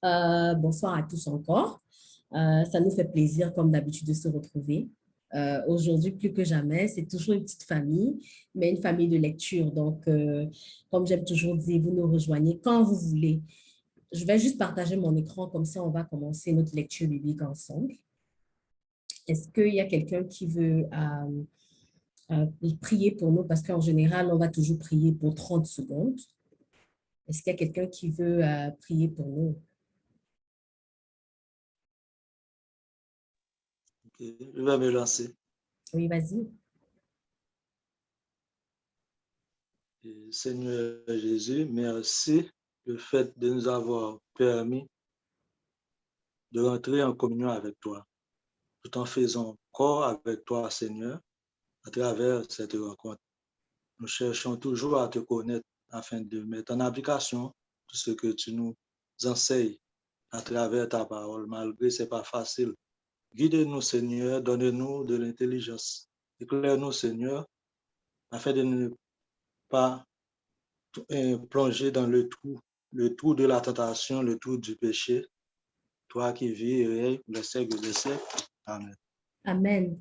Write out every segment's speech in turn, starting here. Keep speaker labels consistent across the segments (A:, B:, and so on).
A: Bonsoir à tous encore. Ça nous fait plaisir, comme d'habitude, de se retrouver. Aujourd'hui, plus que jamais, c'est toujours une petite famille, mais une famille de lecture. Donc, comme j'aime toujours dire, vous nous rejoignez quand vous voulez. Je vais juste partager mon écran, comme ça, on va commencer notre lecture biblique ensemble. Est-ce qu'il y a quelqu'un qui veut prier pour nous? Parce qu'en général, on va toujours prier pour 30 secondes. Est-ce qu'il y a quelqu'un qui veut prier pour nous?
B: Ok, je vais me lancer.
A: Oui, vas-y.
B: Seigneur Jésus, merci le fait de nous avoir permis de rentrer en communion avec toi, tout en faisant corps avec toi, Seigneur, à travers cette rencontre. Nous cherchons toujours à te connaître afin de mettre en application tout ce que tu nous enseignes à travers ta parole, malgré que ce n'est pas facile. Guide-nous, Seigneur, donne-nous de l'intelligence. Éclaire-nous, Seigneur, afin de ne pas plonger dans le trou de la tentation, le trou du péché. Toi qui vis et règnes pour les siècles des siècles. Amen.
A: Amen.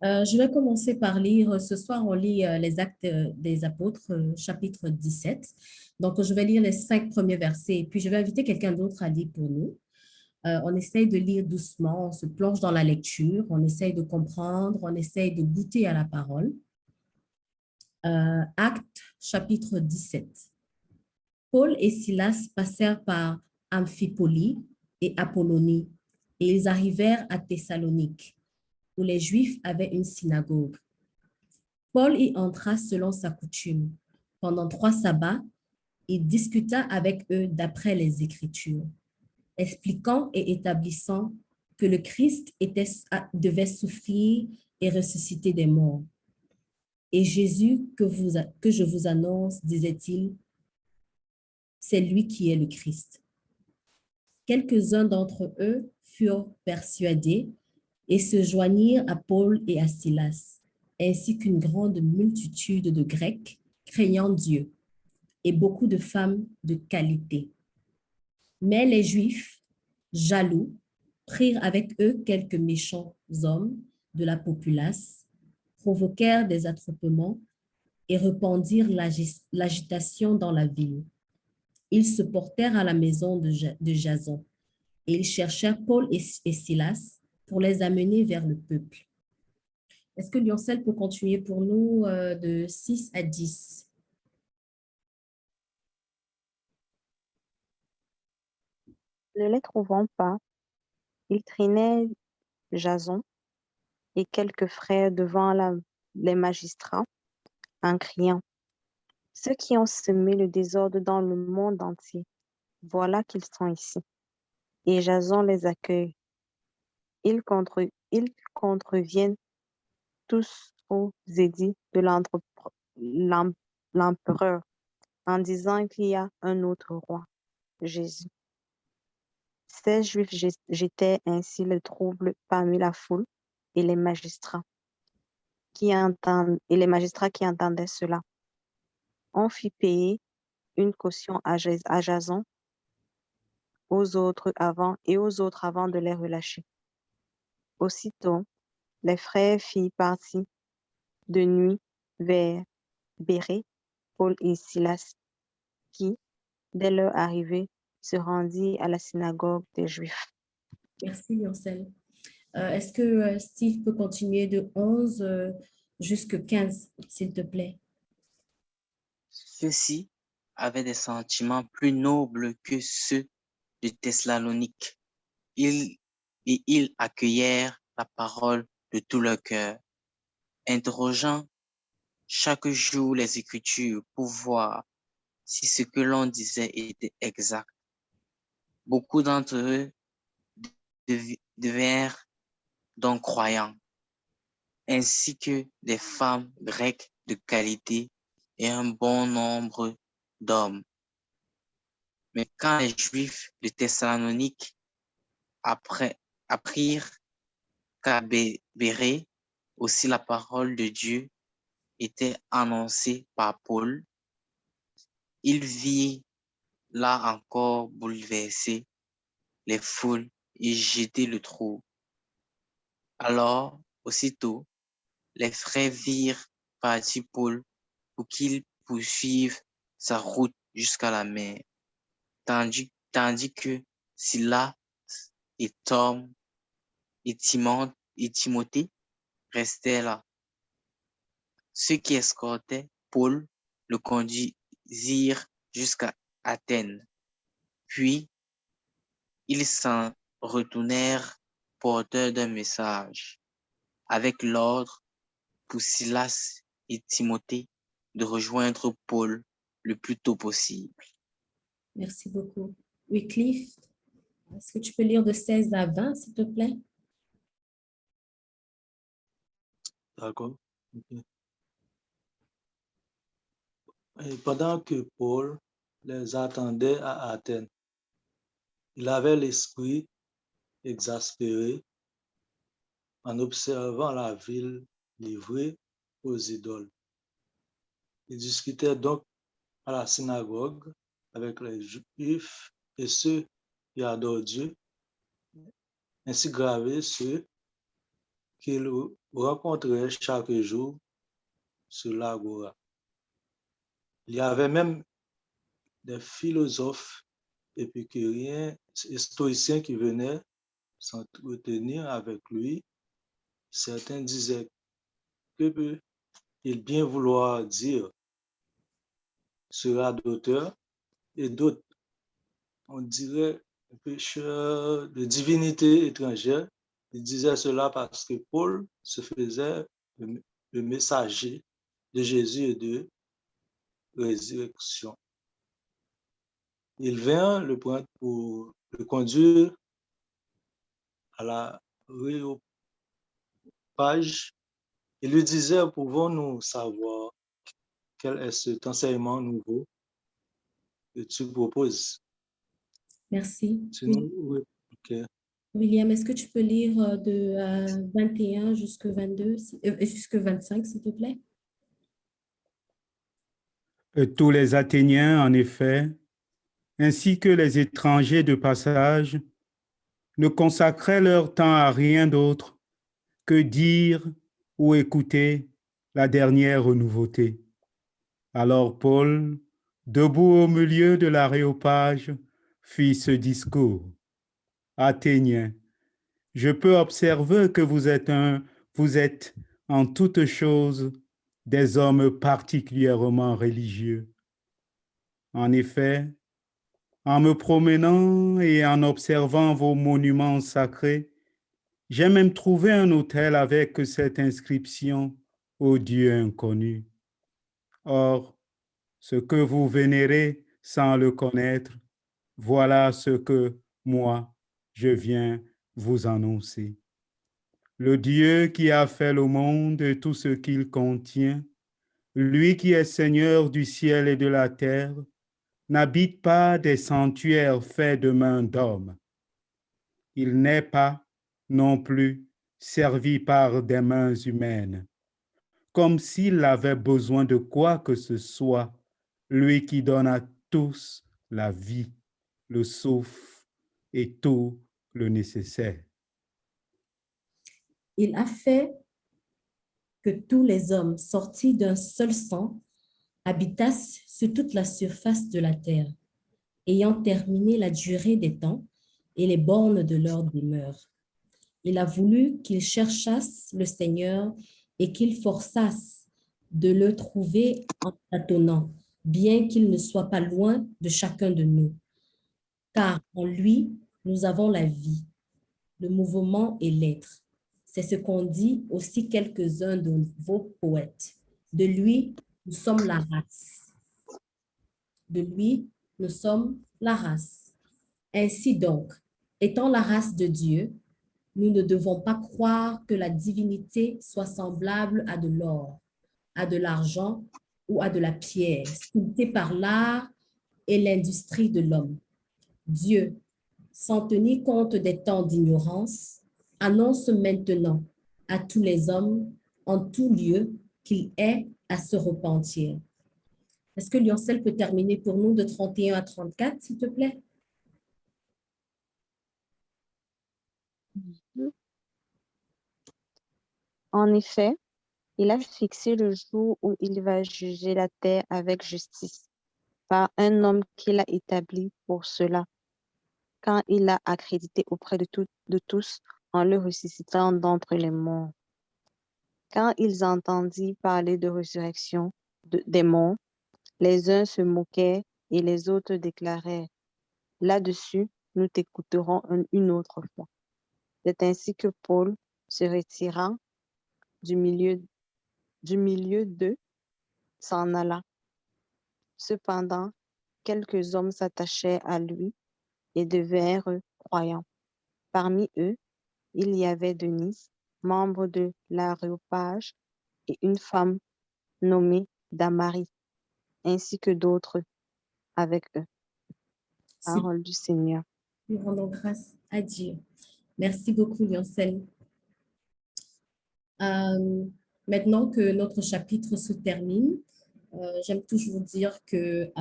A: Je vais commencer par lire, ce soir on lit les Actes des Apôtres, chapitre 17. Donc, je vais lire les 5 premiers versets et puis je vais inviter quelqu'un d'autre à lire pour nous. On essaye de lire doucement, on se plonge dans la lecture, on essaye de comprendre, on essaye de goûter à la parole. Actes, chapitre 17. Paul et Silas passèrent par Amphipolis et Apollonie et ils arrivèrent à Thessalonique, où les Juifs avaient une synagogue. Paul y entra selon sa coutume. Pendant 3 sabbats, il discuta avec eux d'après les Écritures, expliquant et établissant que le Christ devait souffrir et ressusciter des morts. Et Jésus que je vous annonce, disait-il, c'est lui qui est le Christ. Quelques-uns d'entre eux furent persuadés et se joignirent à Paul et à Silas, ainsi qu'une grande multitude de Grecs craignant Dieu et beaucoup de femmes de qualité. Mais les Juifs, jaloux, prirent avec eux quelques méchants hommes de la populace, provoquèrent des attroupements et répandirent l'agitation dans la ville. Ils se portèrent à la maison de Jason et ils cherchèrent Paul et Silas pour les amener vers le peuple. Est-ce que Lioncel peut continuer pour nous de 6 à 10?
C: Ne les trouvant pas, ils traînaient Jason et quelques frères devant les magistrats en criant: ceux qui ont semé le désordre dans le monde entier, voilà qu'ils sont ici. Et Jason les accueille. Ils contreviennent tous aux édits de l'empereur en disant qu'il y a un autre roi, Jésus. Ces Juifs jetaient ainsi le trouble parmi la foule et les magistrats qui entendaient cela. On fit payer une caution à Jason aux autres avant de les relâcher. Aussitôt, les frères firent partie de nuit vers Bérée, Paul et Silas, qui, dès leur arrivée, se rendirent à la synagogue des Juifs.
A: Merci, Lioncel. Est-ce que Steve peut continuer de 11 jusqu'à 15, s'il te plaît?
D: Ceux-ci avaient des sentiments plus nobles que ceux de Thessalonique. Ils accueillèrent la parole de tout leur cœur, interrogeant chaque jour les Écritures pour voir si ce que l'on disait était exact. Beaucoup d'entre eux devinrent donc croyants, ainsi que des femmes grecques de qualité et un bon nombre d'hommes. Mais quand les Juifs de Thessalonique apprirent qu'à Bérée aussi la parole de Dieu était annoncée par Paul, ils virent là encore bouleversé les foules et jeté le trouble. Alors, aussitôt, les frères virent partir Paul pour qu'il poursuive sa route jusqu'à la mer, tandis que Silas et Tom et Timothée restaient là. Ceux qui escortaient Paul le conduisirent jusqu'à Athènes. Puis, ils s'en retournèrent porteurs d'un message avec l'ordre pour Silas et Timothée de rejoindre Paul le plus tôt possible.
A: Merci beaucoup. Wycliffe, est-ce que tu peux lire de 16 à 20, s'il te plaît?
B: D'accord. Ok. Et pendant que Paul les attendait à Athènes, il avait l'esprit exaspéré en observant la ville livrée aux idoles. Il discutait donc à la synagogue avec les Juifs et ceux qui adorent Dieu, ainsi gravés ceux qu'il rencontrait chaque jour sur l'agora. Il y avait même des philosophes épicuriens et stoïciens qui venaient s'entretenir avec lui. Certains disaient que peut-il bien vouloir dire sera d'auteur, et d'autres, on dirait, un pécheur de divinité étrangère. Il disait cela parce que Paul se faisait le messager de Jésus et de résurrection. Il vint le prendre pour le conduire à la Réopage. Il lui disait, pouvons-nous savoir quel est cet enseignement nouveau que tu proposes?
A: Merci.
B: Sinon, oui, ok.
A: William, est-ce que tu peux lire de 21 jusqu'à 22, jusqu'à 25, s'il te plaît?
E: Tous les Athéniens, en effet, ainsi que les étrangers de passage, ne consacraient leur temps à rien d'autre que dire ou écouter la dernière nouveauté. Alors Paul, debout au milieu de l'aréopage, fit ce discours. Athéniens, je peux observer que vous êtes en toutes choses des hommes particulièrement religieux. En effet, en me promenant et en observant vos monuments sacrés, j'ai même trouvé un autel avec cette inscription au Dieu inconnu. Or, ce que vous vénérez sans le connaître, voilà ce que moi, je viens vous annoncer. Le Dieu qui a fait le monde et tout ce qu'il contient, lui qui est Seigneur du ciel et de la terre, n'habite pas des sanctuaires faits de mains d'hommes. Il n'est pas non plus servi par des mains humaines, comme s'il avait besoin de quoi que ce soit, lui qui donne à tous la vie, le souffle et tout le nécessaire.
A: Il a fait que tous les hommes sortis d'un seul sang habitassent sur toute la surface de la terre, ayant terminé la durée des temps et les bornes de leur demeure. Il a voulu qu'ils cherchassent le Seigneur et qu'ils forçassent de le trouver en tâtonnant, bien qu'il ne soit pas loin de chacun de nous. Car en lui, nous avons la vie, le mouvement et l'être. C'est ce qu'ont dit aussi quelques-uns de vos poètes. De lui, nous sommes la race. De lui, nous sommes la race. Ainsi donc, étant la race de Dieu, nous ne devons pas croire que la divinité soit semblable à de l'or, à de l'argent ou à de la pierre, sculptée par l'art et l'industrie de l'homme. Dieu, sans tenir compte des temps d'ignorance, annonce maintenant à tous les hommes en tout lieu qu'il est à se repentir. Est-ce que Lioncel peut terminer pour nous de 31 à 34, s'il te plaît?
C: En effet, il a fixé le jour où il va juger la terre avec justice par un homme qu'il a établi pour cela, quand il l'a accrédité auprès de tous en le ressuscitant d'entre les morts. Quand ils entendirent parler de résurrection des morts, les uns se moquaient et les autres déclaraient, là-dessus, nous t'écouterons une autre fois. C'est ainsi que Paul se retira du milieu d'eux, s'en alla. Cependant, quelques hommes s'attachaient à lui et devinrent croyants. Parmi eux, il y avait Denise, membre de l'Aréopage, et une femme nommée Damaris, ainsi que d'autres avec eux. Parole du Seigneur.
A: Nous rendons grâce à Dieu. Merci beaucoup, Lioncel. Maintenant que notre chapitre se termine, j'aime toujours dire que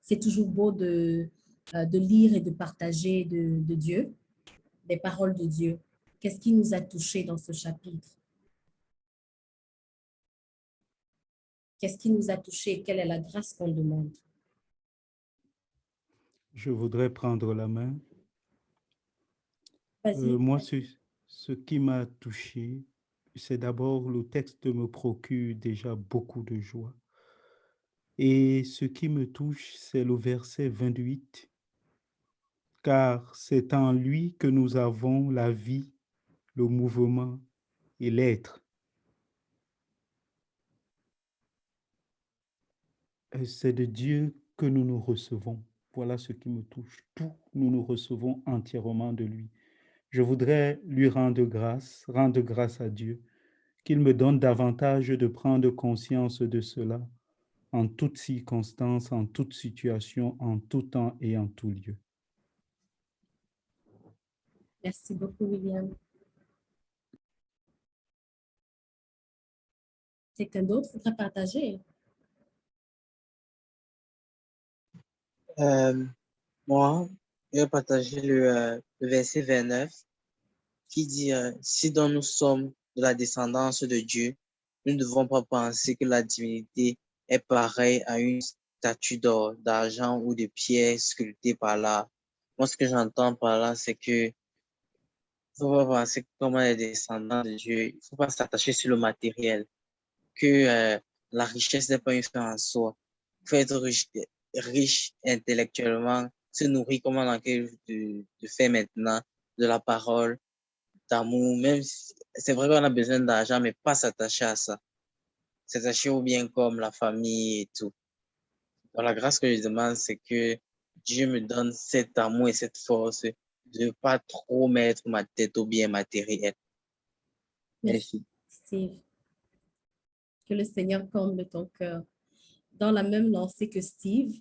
A: c'est toujours beau de lire et de partager de Dieu, des paroles de Dieu. Qu'est-ce qui nous a touchés dans ce chapitre? Qu'est-ce qui nous a touchés? Quelle est la grâce qu'on demande?
E: Je voudrais prendre la main.
A: Vas-y.
E: Moi, ce qui m'a touché, c'est d'abord le texte me procure déjà beaucoup de joie. Et ce qui me touche, c'est le verset 28, car c'est en lui que nous avons la vie, le mouvement et l'être. Et c'est de Dieu que nous nous recevons. Voilà ce qui me touche. Tout, nous nous recevons entièrement de lui. Je voudrais lui rendre grâce à Dieu, qu'il me donne davantage de prendre conscience de cela en toutes circonstances, en toute situation, en tout temps et en tout lieu.
A: Merci beaucoup, William. Quelqu'un d'autre voudrait partager?
D: Moi, je vais partager le verset 29 qui dit si donc nous sommes de la descendance de Dieu, nous ne devons pas penser que la divinité est pareille à une statue d'or, d'argent ou de pierre sculptée par l'art. Moi, ce que j'entends par là, c'est que faut pas penser que comme on est descendant de Dieu, il faut pas s'attacher sur le matériel, que la richesse n'est pas une fin en soi. Il faut être riche intellectuellement, se nourrir comme on est en train de faire maintenant, de la parole, d'amour, même si c'est vrai qu'on a besoin d'argent, mais pas s'attacher à ça. S'attacher au bien comme la famille et tout. Donc, la grâce que je demande, c'est que Dieu me donne cet amour et cette force de ne pas trop mettre ma tête au bien matériel.
A: Merci, Steve. Que le Seigneur comble ton cœur. Dans la même lancée que Steve,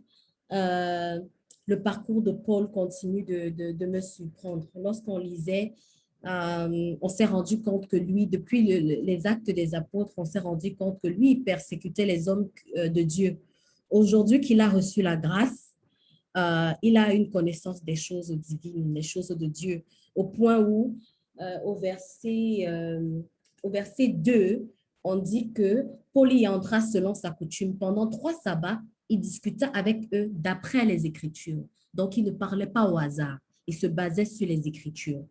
A: le parcours de Paul continue de me surprendre. Lorsqu'on lisait, on s'est rendu compte que lui, depuis les actes des apôtres, on s'est rendu compte que lui, il persécutait les hommes de Dieu. Aujourd'hui qu'il a reçu la grâce, il a une connaissance des choses divines, des choses de Dieu, au point où, au verset 2, on dit que Paul y entra selon sa coutume. Pendant 3 sabbats, il discuta avec eux d'après les Écritures. Donc, il ne parlait pas au hasard. Il se basait sur les Écritures.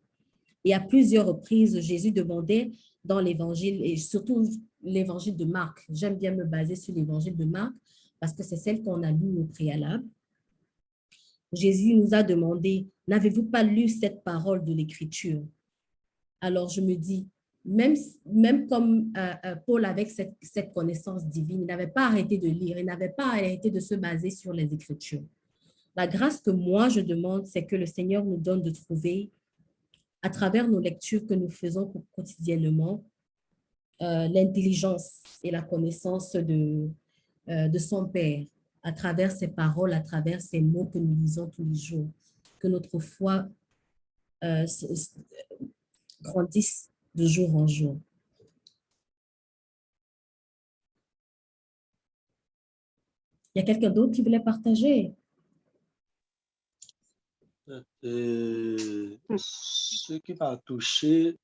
A: Et à plusieurs reprises, Jésus demandait dans l'Évangile, et surtout l'Évangile de Marc, j'aime bien me baser sur l'Évangile de Marc, parce que c'est celle qu'on a lue au préalable. Jésus nous a demandé, n'avez-vous pas lu cette parole de l'Écriture? Alors je me dis, même comme Paul avec cette connaissance divine, il n'avait pas arrêté de lire, il n'avait pas arrêté de se baser sur les Écritures. La grâce que moi je demande, c'est que le Seigneur nous donne de trouver, à travers nos lectures que nous faisons quotidiennement, l'intelligence et la connaissance de son Père, à travers ses paroles, à travers ses mots que nous lisons tous les jours, que notre foi grandisse de jour en jour. Il y a quelqu'un d'autre qui voulait partager?
B: Et ce qui m'a touché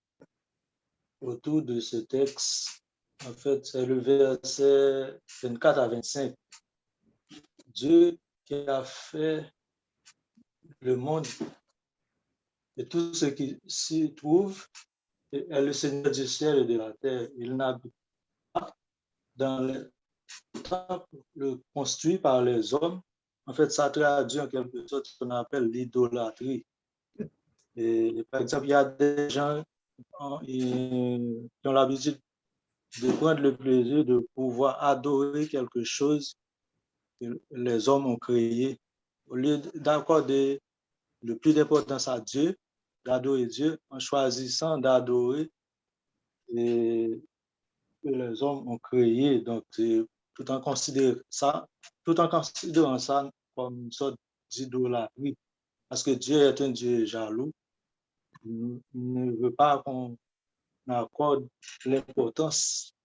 B: autour de ce texte, en fait, c'est le verset 24 à 25. Dieu qui a fait le monde et tout ce qui s'y trouve est le Seigneur du ciel et de la terre. Il n'habite pas dans le temple construit par les hommes. En fait, ça traduit en quelque sorte ce qu'on appelle l'idolâtrie. Et par exemple, il y a des gens qui ont l'habitude de prendre le plaisir de pouvoir adorer quelque chose que les hommes ont créé. Au lieu d'accorder le plus d'importance à Dieu, d'adorer Dieu, en choisissant d'adorer ce que les hommes ont créé. Donc, tout en considérant ça comme une sorte d'idolâtrie. Parce que Dieu est un Dieu jaloux. Il ne veut pas qu'on accorde l'importance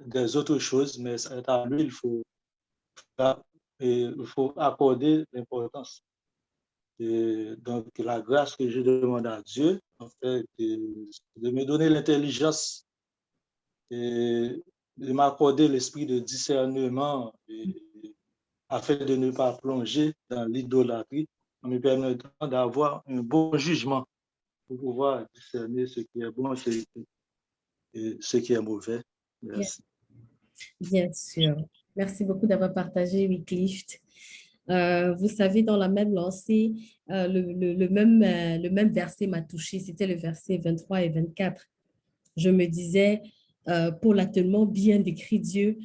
B: des autres choses, mais c'est à lui il faut accorder l'importance. Donc, la grâce que je demande à Dieu, en fait, de me donner l'intelligence et de m'accorder l'esprit de discernement afin de ne pas plonger dans l'idolâtrie, en me permettant d'avoir un bon jugement pour pouvoir discerner ce qui est bon et ce qui est mauvais. Merci.
A: Bien sûr. Merci beaucoup d'avoir partagé, Wycliffe. Vous savez, dans la même lancée, le même verset m'a touché. C'était le verset 23 et 24. Je me disais, Paul a tellement bien décrit Dieu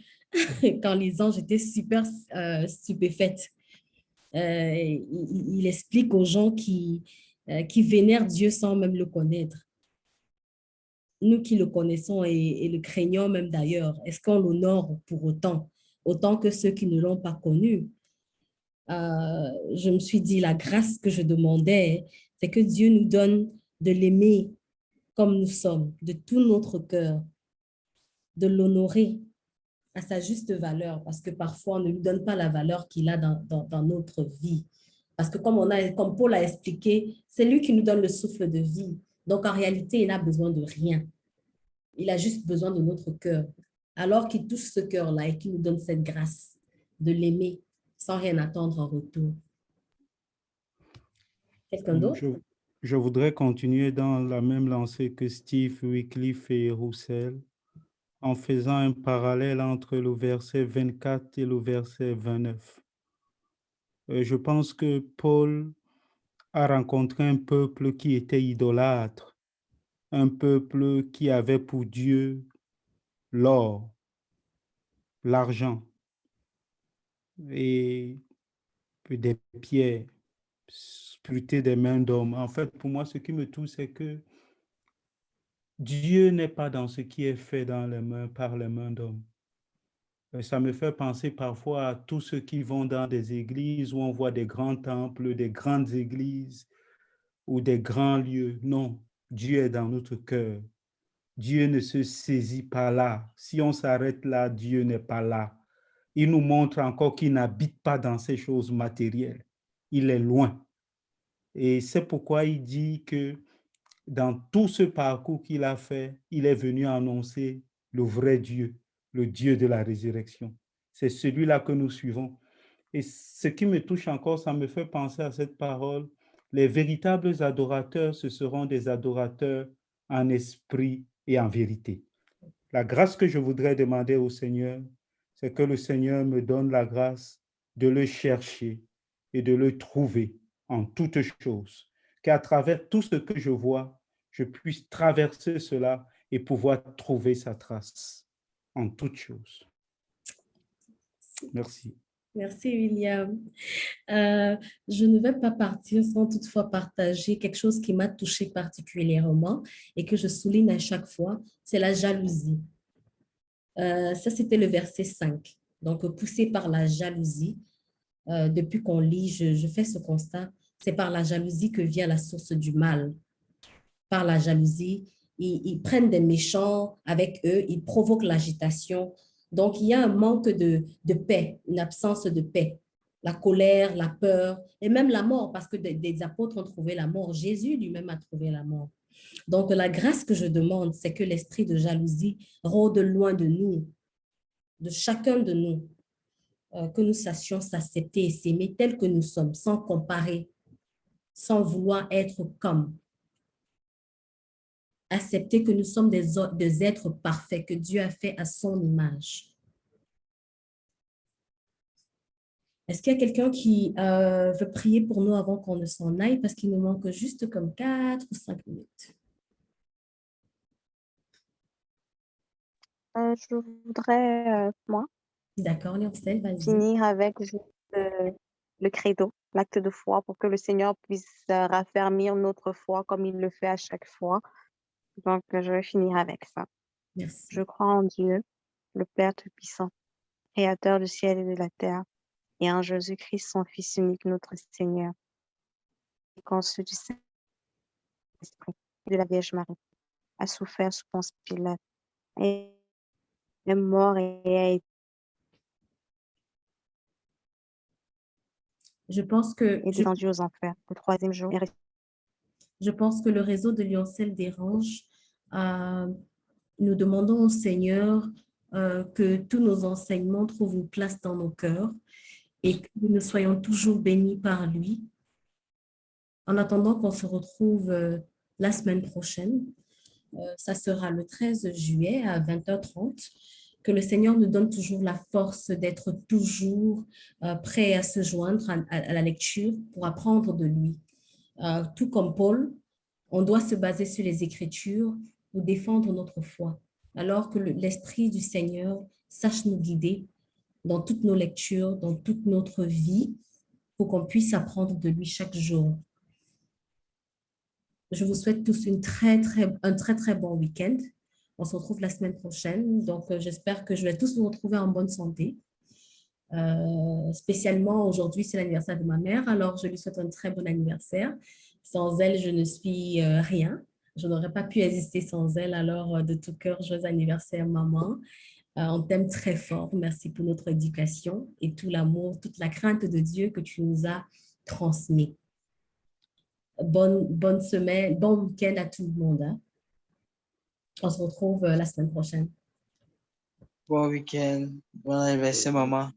A: qu'en lisant, j'étais super stupéfaite. Il explique aux gens qui vénèrent Dieu sans même le connaître. Nous qui le connaissons et le craignons même d'ailleurs, est-ce qu'on l'honore pour autant que ceux qui ne l'ont pas connu? Je me suis dit, la grâce que je demandais, c'est que Dieu nous donne de l'aimer comme nous sommes, de tout notre cœur, de l'honorer à sa juste valeur, parce que parfois, on ne lui donne pas la valeur qu'il a dans notre vie. Parce que comme Paul a expliqué, c'est lui qui nous donne le souffle de vie. Donc, en réalité, il n'a besoin de rien. Il a juste besoin de notre cœur. Alors qu'il touche ce cœur-là et qu'il nous donne cette grâce de l'aimer sans rien attendre en retour. Quelqu'un d'autre?
E: Je voudrais continuer dans la même lancée que Steve, Wycliffe et Roussel, en faisant un parallèle entre le verset 24 et le verset 29. Je pense que Paul a rencontré un peuple qui était idolâtre, un peuple qui avait pour Dieu l'or, l'argent et des pierres sculptées des mains d'hommes. En fait, pour moi, ce qui me touche, c'est que Dieu n'est pas dans ce qui est fait dans les mains, par les mains d'hommes. Ça me fait penser parfois à tous ceux qui vont dans des églises où on voit des grands temples, des grandes églises ou des grands lieux. Non, Dieu est dans notre cœur. Dieu ne se saisit pas là. Si on s'arrête là, Dieu n'est pas là. Il nous montre encore qu'il n'habite pas dans ces choses matérielles. Il est loin. Et c'est pourquoi il dit que dans tout ce parcours qu'il a fait, il est venu annoncer le vrai Dieu, le Dieu de la résurrection. C'est celui-là que nous suivons. Et ce qui me touche encore, ça me fait penser à cette parole. Les véritables adorateurs, ce seront des adorateurs en esprit et en vérité. La grâce que je voudrais demander au Seigneur, c'est que le Seigneur me donne la grâce de le chercher et de le trouver en toutes choses. Qu'à travers tout ce que je vois, je puisse traverser cela et pouvoir trouver sa trace en toutes choses. Merci.
A: Merci, William. Je ne vais pas partir sans toutefois partager quelque chose qui m'a touchée particulièrement et que je souligne à chaque fois, c'est la jalousie. Ça, c'était le verset 5. Donc, poussé par la jalousie, depuis qu'on lit, je fais ce constat, c'est par la jalousie que vient la source du mal. Par la jalousie, ils prennent des méchants avec eux, ils provoquent l'agitation Donc, il y a un manque de paix, une absence de paix. La colère, la peur et même la mort, parce que des apôtres ont trouvé la mort. Jésus lui-même a trouvé la mort. Donc, la grâce que je demande, c'est que l'esprit de jalousie rôde loin de nous, de chacun de nous, que nous sachions s'accepter et s'aimer tel que nous sommes, sans comparer, sans vouloir être comme. Accepter que nous sommes des êtres parfaits, que Dieu a fait à son image. Est-ce qu'il y a quelqu'un qui veut prier pour nous avant qu'on ne s'en aille, parce qu'il nous manque juste comme 4 ou 5 minutes?
C: Je voudrais, moi,
A: D'accord, Lioncel, vas-y.
C: finir avec juste le credo, l'acte de foi, pour que le Seigneur puisse raffermir notre foi comme il le fait à chaque fois. Donc, je vais finir avec ça.
A: Merci.
C: Je crois en Dieu, le Père Tout-Puissant, Créateur du ciel et de la terre, et en Jésus-Christ, son Fils unique, notre Seigneur, conçu du Saint-Esprit et de la Vierge Marie, a souffert sous Ponce Pilate, et est mort et a été
A: Je pense que
C: descendu aux enfers. Le troisième jour, est ressuscité.
A: Je pense que le réseau de Lioncel dérange. Nous demandons au Seigneur que tous nos enseignements trouvent une place dans nos cœurs et que nous soyons toujours bénis par lui. En attendant qu'on se retrouve la semaine prochaine, ça sera le 13 juillet à 20h30, que le Seigneur nous donne toujours la force d'être toujours prêt à se joindre à la lecture pour apprendre de lui. Tout comme Paul, on doit se baser sur les Écritures pour défendre notre foi, alors que l'Esprit du Seigneur sache nous guider dans toutes nos lectures, dans toute notre vie, pour qu'on puisse apprendre de lui chaque jour. Je vous souhaite tous un très bon week-end. On se retrouve la semaine prochaine. Donc, j'espère que je vais tous vous retrouver en bonne santé. Spécialement, aujourd'hui, c'est l'anniversaire de ma mère. Alors, je lui souhaite un très bon anniversaire. Sans elle, je ne suis rien. Je n'aurais pas pu exister sans elle. Alors, de tout cœur, joyeux anniversaire, maman. On t'aime très fort. Merci pour notre éducation et tout l'amour, toute la crainte de Dieu que tu nous as transmis. Bonne semaine, bon week-end à tout le monde. Hein. On se retrouve la semaine prochaine.
D: Bon week-end. Bon anniversaire, maman.